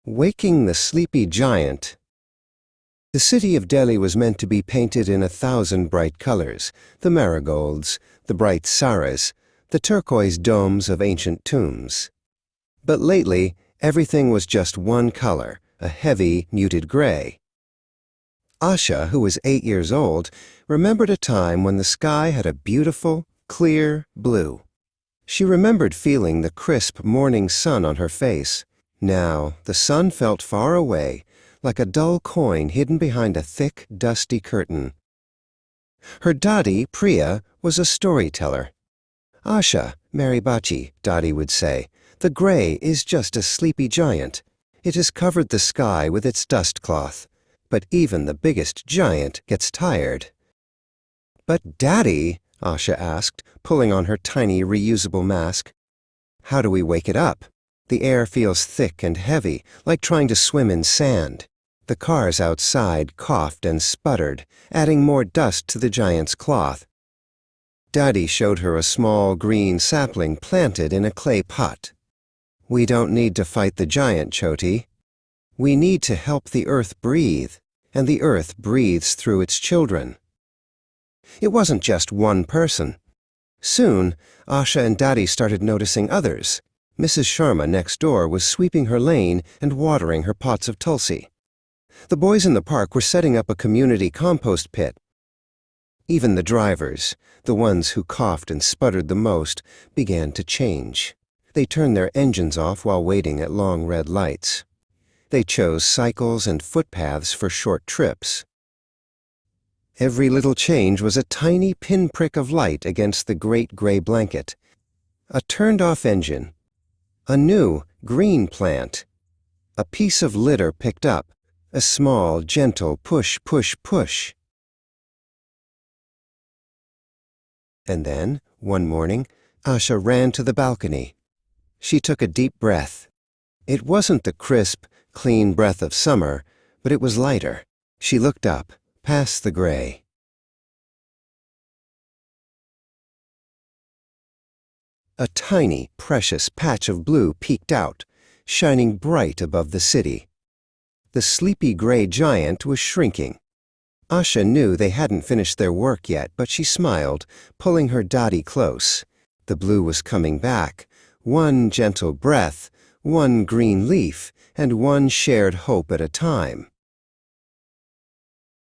Waking the Sleepy Giant. The city of Delhi was meant to be painted in 1,000 bright colors, the marigolds, the bright saras, the turquoise domes of ancient tombs. But lately, everything was just one color, a heavy, muted gray. Asha, who was 8 years old, remembered a time when the sky had a beautiful, clear blue. She remembered feeling the crisp morning sun on her face. Now, the sun felt far away, like a dull coin hidden behind a thick, dusty curtain. Her Dadi, Priya, was a storyteller. "Asha, Mary Bachi," Dadi would say, "the gray is just a sleepy giant. It has covered the sky with its dust cloth. But even the biggest giant gets tired." "But Daddy," Asha asked, pulling on her tiny reusable mask, "how do we wake it up? The air feels thick and heavy, like trying to swim in sand." The cars outside coughed and sputtered, adding more dust to the giant's cloth. Daddy showed her a small green sapling planted in a clay pot. "We don't need to fight the giant, Choti. We need to help the earth breathe, and the earth breathes through its children." It wasn't just one person. Soon, Asha and Daddy started noticing others. Mrs. Sharma next door was sweeping her lane and watering her pots of tulsi. The boys in the park were setting up a community compost pit. Even the drivers, the ones who coughed and sputtered the most, began to change. They turned their engines off while waiting at long red lights. They chose cycles and footpaths for short trips. Every little change was a tiny pinprick of light against the great gray blanket. A turned-off engine. A new, green plant. A piece of litter picked up. A small, gentle push, push, push. And then, one morning, Asha ran to the balcony. She took a deep breath. It wasn't the crisp, clean breath of summer, but it was lighter. She looked up, past the gray. A tiny, precious patch of blue peeked out, shining bright above the city. The sleepy gray giant was shrinking. Asha knew they hadn't finished their work yet, but she smiled, pulling her Dadi close. The blue was coming back. One gentle breath, one green leaf, and one shared hope at a time.